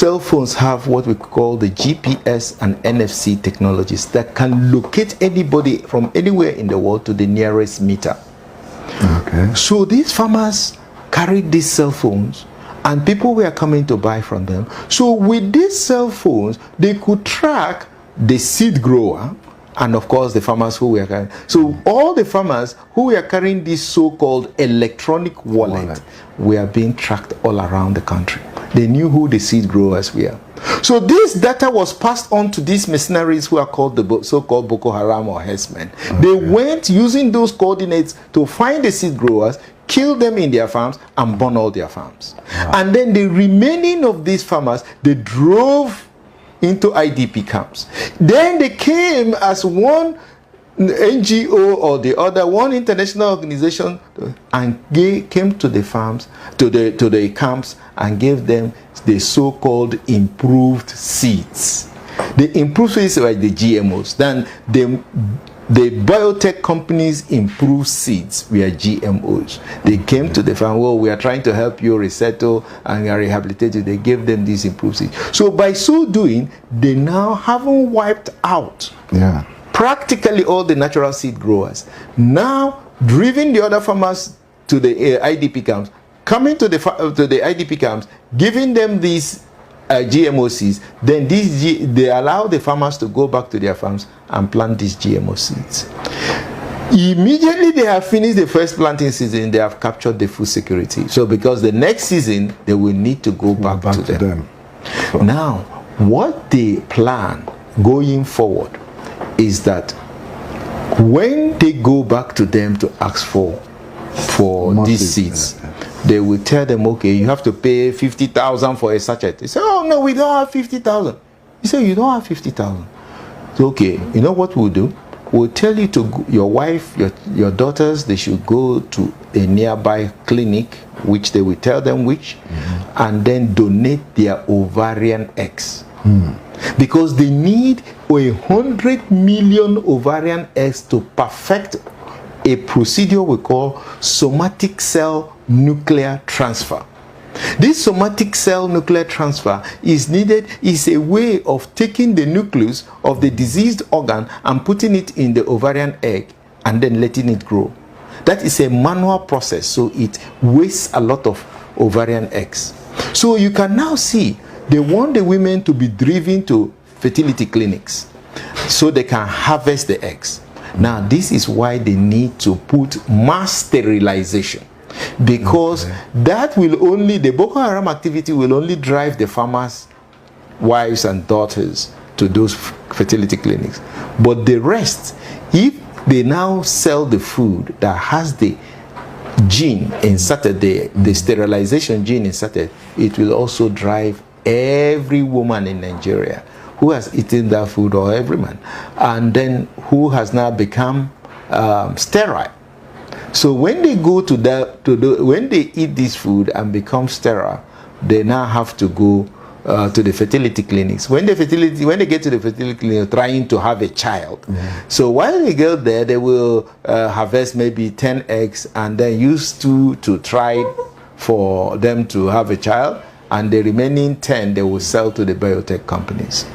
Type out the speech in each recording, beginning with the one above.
cell phones have what we call the GPS and NFC technologies that can locate anybody from anywhere in the world to the nearest meter. Okay. So these farmers carried these cell phones and people were coming to buy from them. So with these cell phones, they could track the seed grower and of course the farmers who were carrying. So all the farmers who were carrying this so-called electronic wallet were being tracked all around the country. They knew who the seed growers were. So this data was passed on to these mercenaries who are called the so-called Boko Haram or herdsmen. Okay. They went using those coordinates to find the seed growers, kill them in their farms, and burn all their farms. Wow. And then the remaining of these farmers, they drove into IDP camps. Then they came as one NGO or the other, one international organization, and came to the farms, to the camps, and gave them the so-called improved seeds. The improved seeds were the GMOs. Then the biotech companies' improved seeds were GMOs. They came to the farm, well, we are trying to help you resettle and rehabilitate you. They gave them these improved seeds. So by so doing, they now haven't wiped out practically all the natural seed growers. Now, driving the other farmers to the IDP camps, coming to the IDP camps, giving them these GMO seeds, then they allow the farmers to go back to their farms and plant these GMO seeds. Immediately they have finished the first planting season, they have captured the food security. So because the next season, they will need to go back to them. So now, what they plan going forward is that when they go back to them to ask for these seeds, they will tell them, okay, you have to pay 50,000 for a sachet. They say, oh no, we don't have 50,000. You say, you don't have 50,000. So, okay, you know what we'll do? We'll tell you to, your wife, your daughters, they should go to a nearby clinic, which they will tell them which, and then donate their ovarian eggs. Because they need 100 million ovarian eggs to perfect a procedure we call somatic cell nuclear transfer. This somatic cell nuclear transfer is a way of taking the nucleus of the diseased organ and putting it in the ovarian egg and then letting it grow. That is a manual process, so it wastes a lot of ovarian eggs. So you can now see they want the women to be driven to fertility clinics so they can harvest the eggs. Now this is why they need to put mass sterilization, because that will only, the Boko Haram activity will only drive the farmers' wives and daughters to those fertility clinics. But the rest, if they now sell the food that has the gene inserted, the sterilization gene inserted, it will also drive every woman in Nigeria who has eaten that food, or every man, and then who has now become sterile. So when they go when they eat this food and become sterile, they now have to go to the fertility clinics. When they get to the fertility clinic, trying to have a child. So while they go there, they will harvest maybe 10 eggs and then use 2 to try for them to have a child, and the remaining 10 they will sell to the biotech companies.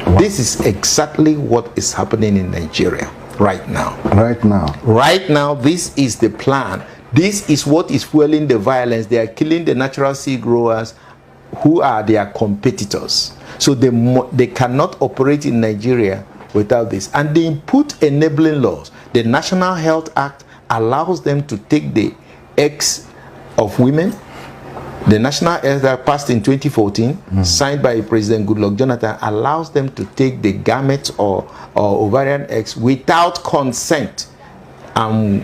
Wow. This is exactly what is happening in Nigeria right now. Right now, this is the plan. This is what is fueling the violence. They are killing the natural seed growers who are their competitors. So they cannot operate in Nigeria without this. And they put enabling laws. The National Health Act allows them to take the eggs of women. The National Health Act passed in 2014, signed by President Goodluck Jonathan, allows them to take the gametes or ovarian eggs without consent and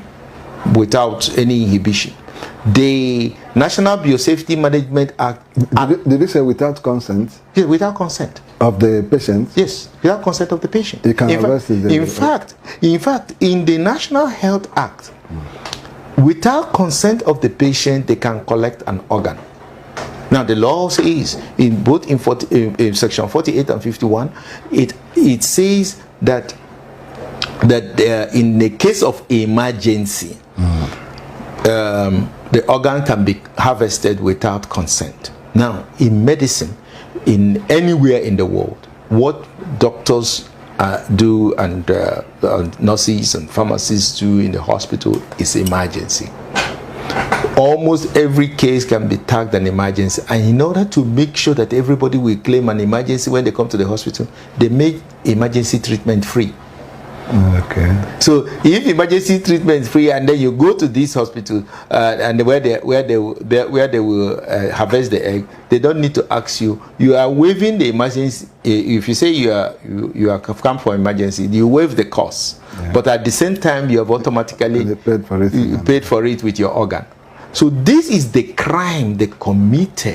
without any inhibition. The National Biosafety Management Act... Did you say without consent? Yes, without consent. Of the patient? Yes, without consent of the patient. You can in fact, in the National Health Act, without consent of the patient, they can collect an organ. Now the law says, in both in section 48 and 51, it says that in the case of emergency, the organ can be harvested without consent. Now in medicine, in anywhere in the world. What doctors do and nurses and pharmacists do in the hospital is emergency. Almost every case can be tagged an emergency, and in order to make sure that everybody will claim an emergency when they come to the hospital, they make emergency treatment free. Okay. So if emergency treatment is free, and then you go to this hospital and where they will harvest the egg, they don't need to ask you. You are waiving the emergency. If you say you are come for emergency, you waive the cost. Yeah. But at the same time, you have automatically paid for it with your organ. So this is the crime they committed